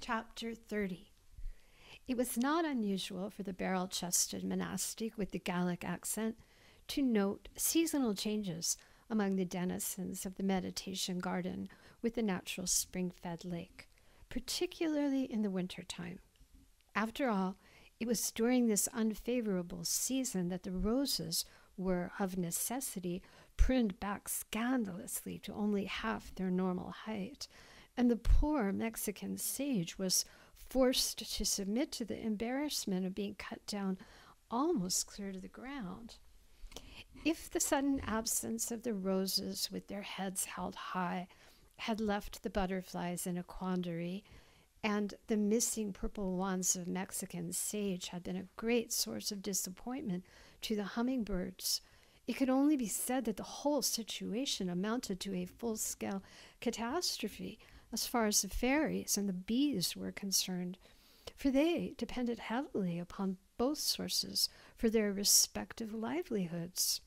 Chapter 30. It was not unusual for the barrel-chested monastic with the Gallic accent to note seasonal changes among the denizens of the meditation garden with the natural spring-fed lake, particularly in the winter-time. After all, it was during this unfavorable season that the roses were, of necessity, pruned back scandalously to only half their normal height, and the poor Mexican sage was forced to submit to the embarrassment of being cut down almost clear to the ground. If the sudden absence of the roses with their heads held high had left the butterflies in a quandary, and the missing purple wands of Mexican sage had been a great source of disappointment to the hummingbirds, it could only be said that the whole situation amounted to a full-scale catastrophe as far as the fairies and the bees were concerned, for they depended heavily upon both sources for their respective livelihoods.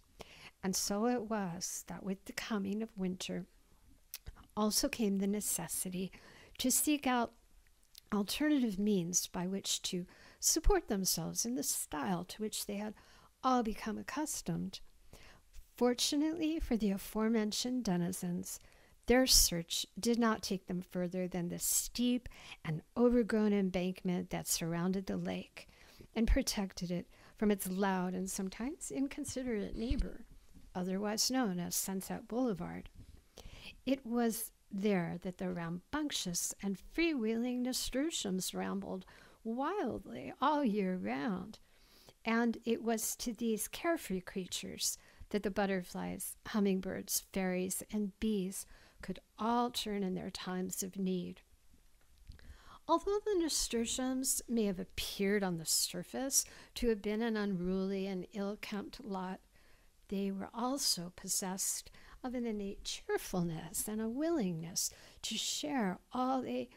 And so it was that with the coming of winter also came the necessity to seek out alternative means by which to support themselves in the style to which they had all become accustomed. Fortunately for the aforementioned denizens, their search did not take them further than the steep and overgrown embankment that surrounded the lake and protected it from its loud and sometimes inconsiderate neighbor, otherwise known as Sunset Blvd. It was there that the rambunctious and freewheeling nasturtiums rambled wildly all year round, and it was to these carefree creatures that the butterflies, hummingbirds, fairies, and bees could all turn in their times of need. Although the nasturtiums may have appeared on the surface to have been an unruly and ill-kempt lot, they were also possessed of an innate cheerfulness and a willingness to share all they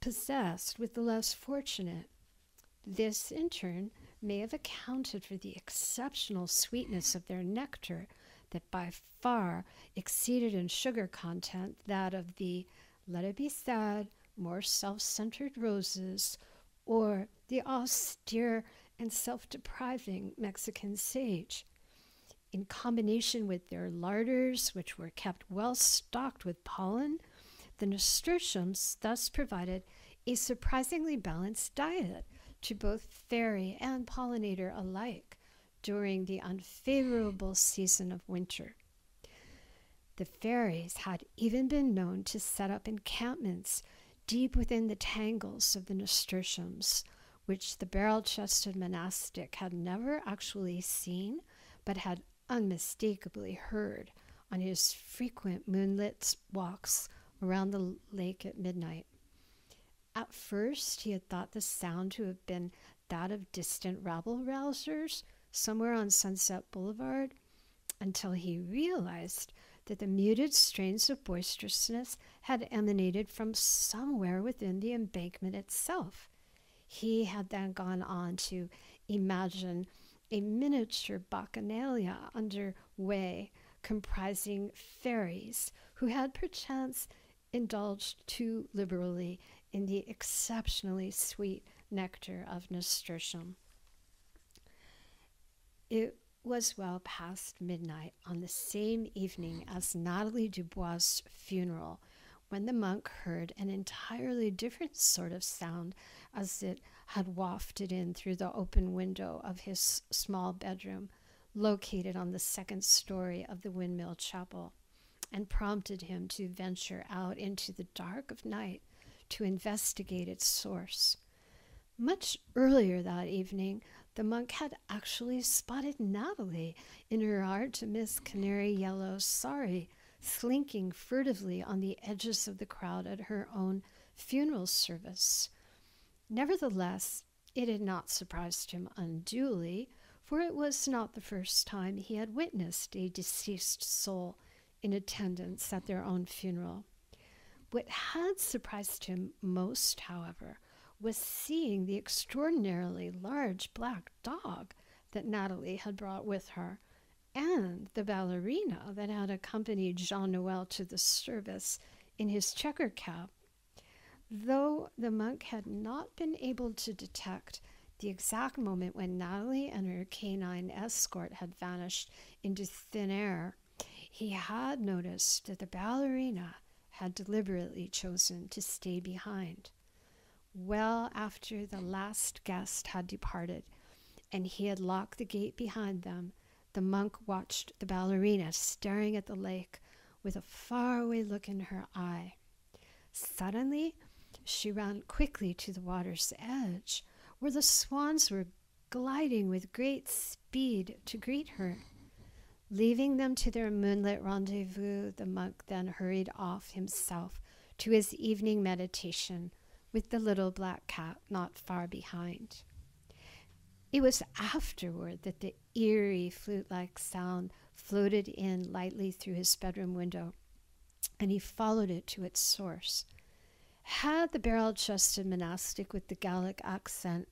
possessed with the less fortunate. This, in turn, may have accounted for the exceptional sweetness of their nectar that by far exceeded in sugar content that of the, let it be said, more self-centered roses or the austere and self-depriving Mexican sage. In combination with their larders, which were kept well stocked with pollen, the nasturtiums thus provided a surprisingly balanced diet to both fairy and pollinator alike during the unfavorable season of winter. The fairies had even been known to set up encampments deep within the tangles of the nasturtiums, which the barrel-chested monastic had never actually seen, but had unmistakably heard on his frequent moonlit walks around the lake at midnight. At first, he had thought the sound to have been that of distant rabble-rousers somewhere on Sunset Blvd, until he realized that the muted strains of boisterousness had emanated from somewhere within the embankment itself. He had then gone on to imagine a miniature bacchanalia under way, comprising fairies who had perchance indulged too liberally in the exceptionally sweet nectar of nasturtium. It was well past midnight on the same evening as Natalie Dubois' funeral when the monk heard an entirely different sort of sound as it had wafted in through the open window of his small bedroom, located on the second story of the windmill chapel, and prompted him to venture out into the dark of night to investigate its source. Much earlier that evening, the monk had actually spotted Natalie in her hard-to-miss canary yellow sari, slinking furtively on the edges of the crowd at her own funeral service. Nevertheless, it had not surprised him unduly, for it was not the first time he had witnessed a deceased soul in attendance at their own funeral. What had surprised him most, however, was seeing the extraordinarily large black dog that Natalie had brought with her, and the ballerina that had accompanied Jean Noel to the service in his checker cap. Though the monk had not been able to detect the exact moment when Natalie and her canine escort had vanished into thin air, he had noticed that the ballerina had deliberately chosen to stay behind. Well after the last guest had departed and he had locked the gate behind them, the monk watched the ballerina staring at the lake with a faraway look in her eye. Suddenly, she ran quickly to the water's edge, where the swans were gliding with great speed to greet her. Leaving them to their moonlit rendezvous, the monk then hurried off himself to his evening meditation, with the little black cat not far behind. It was afterward that the eerie flute-like sound floated in lightly through his bedroom window, and he followed it to its source. Had the barrel-chested monastic with the Gallic accent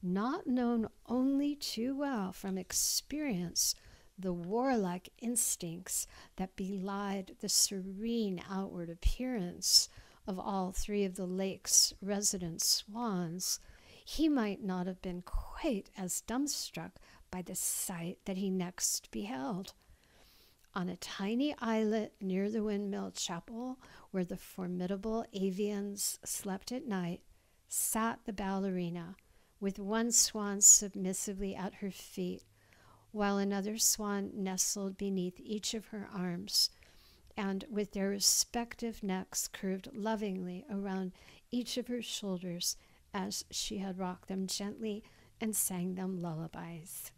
not known only too well from experience the warlike instincts that belied the serene outward appearance of all three of the lake's resident swans, he might not have been quite as dumbstruck by the sight that he next beheld. On a tiny islet near the windmill chapel, where the formidable avians slept at night, sat the ballerina, with one swan submissively at her feet, while another swan nestled beneath each of her arms, and with their respective necks curved lovingly around each of her shoulders as she had rocked them gently and sang them lullabies.